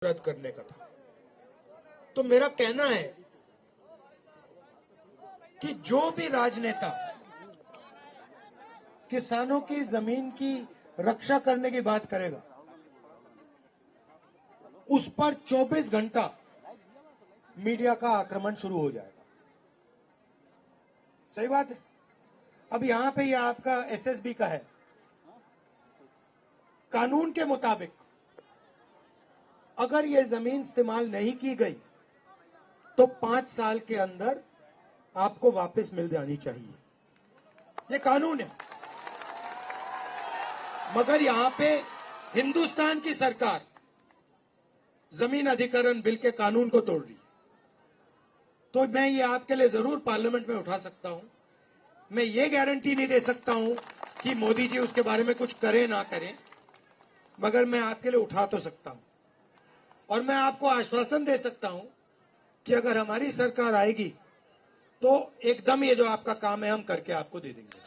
रद्द करने का था। तो मेरा कहना है कि जो भी राजनेता किसानों की जमीन की रक्षा करने की बात करेगा, उस पर 24 घंटा मीडिया का आक्रमण शुरू हो जाएगा। सही बात है। अब यहां पे ये आपका एसएसबी का है। कानून के मुताबिक अगर ये जमीन इस्तेमाल नहीं की गई तो 5 साल के अंदर आपको वापस मिल जानी चाहिए। ये कानून है। मगर यहां पे हिंदुस्तान की सरकार जमीन अधिग्रहण बिल के कानून को तोड़ रही है। तो मैं ये आपके लिए जरूर पार्लियामेंट में उठा सकता हूं। मैं ये गारंटी नहीं दे सकता हूं कि मोदी जी उसके बारे में कुछ करें ना करें, मगर मैं आपके लिए उठा तो सकता हूं। और मैं आपको आश्वासन दे सकता हूं कि अगर हमारी सरकार आएगी तो एकदम ये जो आपका काम है हम करके आपको दे देंगे।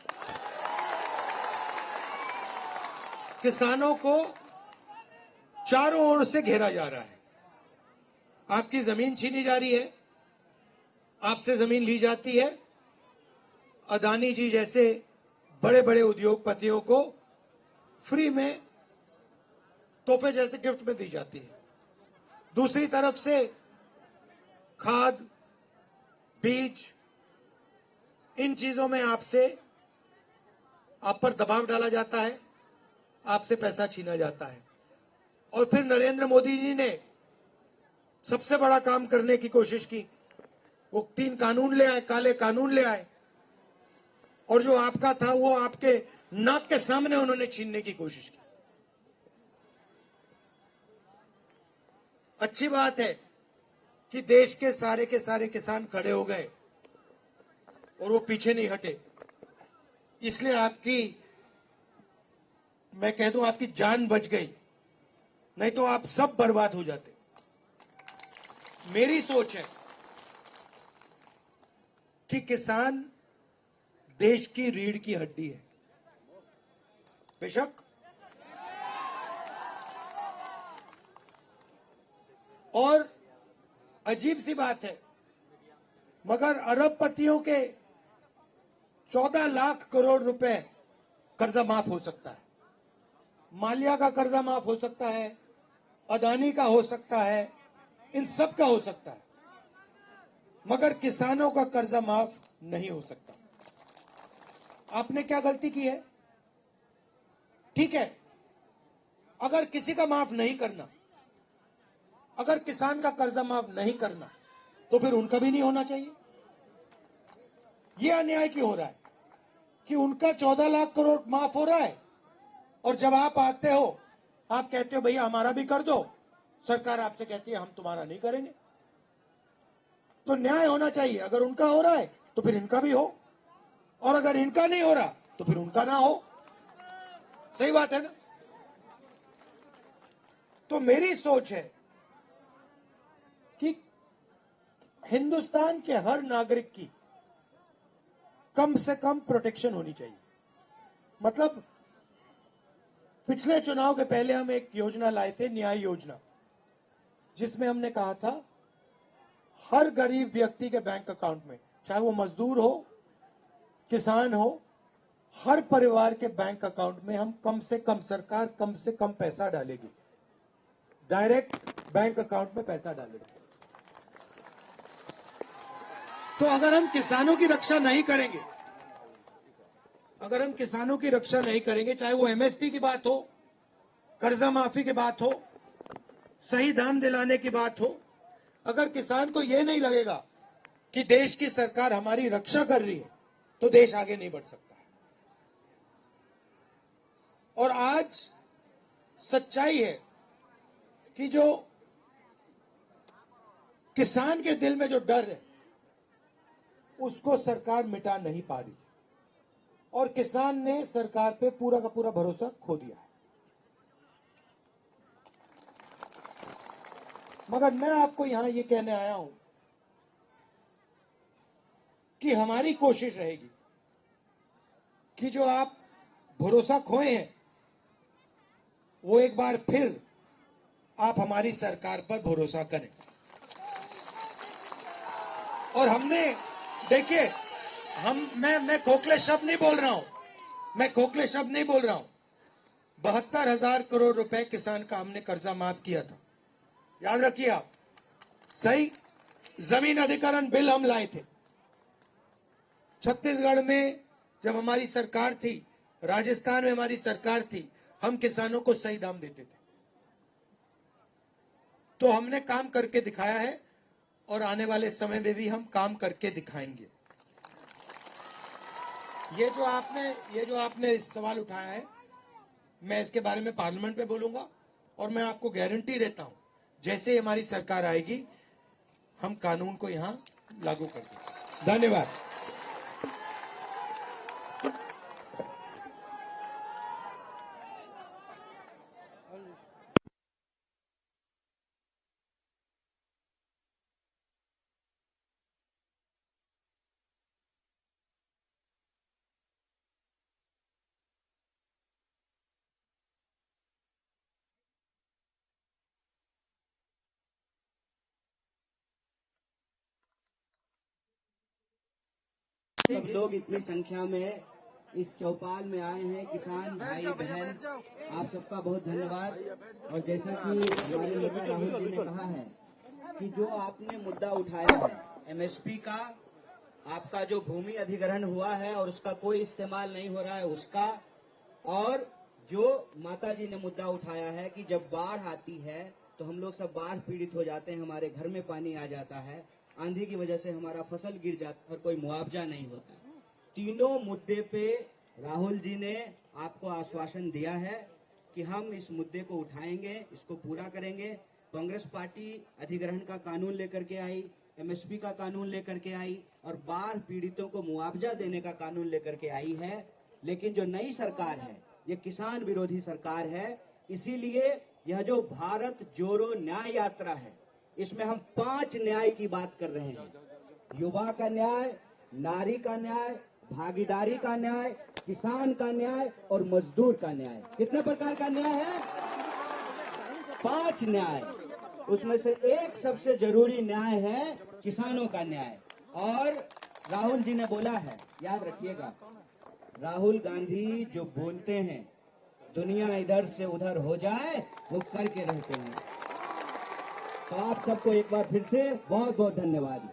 किसानों को चारों ओर से घेरा जा रहा है। आपकी जमीन छीनी जा रही है, आपसे जमीन ली जाती है। अदानी जी जैसे बड़े बड़े उद्योगपतियों को फ्री में तोहफे जैसे गिफ्ट में दी जाती है। दूसरी तरफ से खाद, बीज, इन चीजों में आप पर दबाव डाला जाता है, आपसे पैसा छीना जाता है। और फिर नरेंद्र मोदी जी ने सबसे बड़ा काम करने की कोशिश की। वो 3 कानून ले आए, काले कानून ले आए, और जो आपका था वो आपके नाक के सामने उन्होंने छीनने की कोशिश की। अच्छी बात है कि देश के सारे किसान खड़े हो गए और वो पीछे नहीं हटे। इसलिए मैं कह दूं आपकी जान बच गई, नहीं तो आप सब बर्बाद हो जाते। मेरी सोच है कि किसान देश की रीढ़ की हड्डी है। बेशक और अजीब सी बात है, मगर अरबपतियों के 14 लाख करोड़ रुपए कर्जा माफ हो सकता है। माल्या का कर्जा माफ हो सकता है, अदानी का हो सकता है, इन सब का हो सकता है, मगर किसानों का कर्जा माफ नहीं हो सकता। आपने क्या गलती की है? ठीक है, अगर किसी का माफ नहीं करना, अगर किसान का कर्जा माफ नहीं करना, तो फिर उनका भी नहीं होना चाहिए। यह अन्याय क्यों हो रहा है कि उनका 14 लाख करोड़ माफ हो रहा है और जब आप आते हो आप कहते हो भैया हमारा भी कर दो, सरकार आपसे कहती है हम तुम्हारा नहीं करेंगे। तो न्याय होना चाहिए। अगर उनका हो रहा है तो फिर इनका भी हो, और अगर इनका नहीं हो रहा तो फिर उनका ना हो। सही बात है ना? तो मेरी सोच है कि हिंदुस्तान के हर नागरिक की कम से कम प्रोटेक्शन होनी चाहिए। मतलब पिछले चुनाव के पहले हम एक योजना लाए थे, न्याय योजना, जिसमें हमने कहा था हर गरीब व्यक्ति के बैंक अकाउंट में, चाहे वो मजदूर हो, किसान हो, हर परिवार के बैंक अकाउंट में हम कम से कम, सरकार कम से कम पैसा डालेगी, डायरेक्ट बैंक अकाउंट में पैसा डालेगी। तो अगर हम किसानों की रक्षा नहीं करेंगे, चाहे वो एमएसपी की बात हो, कर्जा माफी की बात हो, सही दाम दिलाने की बात हो, अगर किसान को यह नहीं लगेगा कि देश की सरकार हमारी रक्षा कर रही है, तो देश आगे नहीं बढ़ सकता है। और आज सच्चाई है कि जो किसान के दिल में जो डर है उसको सरकार मिटा नहीं पा रही, और किसान ने सरकार पे पूरा का पूरा भरोसा खो दिया है। मगर मैं आपको यहां ये कहने आया हूं कि हमारी कोशिश रहेगी कि जो आप भरोसा खोए हैं वो एक बार फिर आप हमारी सरकार पर भरोसा करें। और हमने देखिए, मैं खोखले शब्द नहीं बोल रहा हूं, मैं खोखले शब्द नहीं बोल रहा हूं। 72,000 करोड़ रुपए किसान का हमने कर्जा माफ किया था, याद रखिए आप। सही, जमीन अधिग्रहण बिल हम लाए थे। छत्तीसगढ़ में जब हमारी सरकार थी, राजस्थान में हमारी सरकार थी, हम किसानों को सही दाम देते थे। तो हमने काम करके दिखाया है और आने वाले समय में भी हम काम करके दिखाएंगे। ये जो आपने सवाल उठाया है, मैं इसके बारे में पार्लियामेंट में बोलूंगा और मैं आपको गारंटी देता हूं, जैसे हमारी सरकार आएगी हम कानून को यहां लागू कर देंगे। धन्यवाद। सब लोग इतनी संख्या में इस चौपाल में आए हैं, किसान भाई बहन, आप सबका बहुत धन्यवाद। और जैसा कि हमारे नेता राहुल जी ने कहा है कि जो आपने मुद्दा उठाया है एमएसपी का, आपका जो भूमि अधिग्रहण हुआ है और उसका कोई इस्तेमाल नहीं हो रहा है उसका, और जो माता जी ने मुद्दा उठाया है कि जब बाढ़ आती है तो हम लोग सब बाढ़ पीड़ित हो जाते हैं, हमारे घर में पानी आ जाता है, आंधी की वजह से हमारा फसल गिर जाता है और कोई मुआवजा नहीं होता। तीनों मुद्दे पे राहुल जी ने आपको आश्वासन दिया है कि हम इस मुद्दे को उठाएंगे, इसको पूरा करेंगे। कांग्रेस पार्टी अधिग्रहण का कानून लेकर के आई, एमएसपी का कानून लेकर के आई और बाढ़ पीड़ितों को मुआवजा देने का कानून लेकर के आई है। लेकिन जो नई सरकार है ये किसान विरोधी सरकार है, इसीलिए यह जो भारत जोड़ो न्याय यात्रा है इसमें हम 5 न्याय की बात कर रहे हैं। युवा का न्याय, नारी का न्याय, भागीदारी का न्याय, किसान का न्याय और मजदूर का न्याय। कितने प्रकार का न्याय है? 5 न्याय। उसमें से एक सबसे जरूरी न्याय है किसानों का न्याय। और राहुल जी ने बोला है, याद रखिएगा, राहुल गांधी जो बोलते हैं दुनिया इधर से उधर हो जाए वो करके रहते हैं। तो आप सबको एक बार फिर से बहुत बहुत धन्यवाद।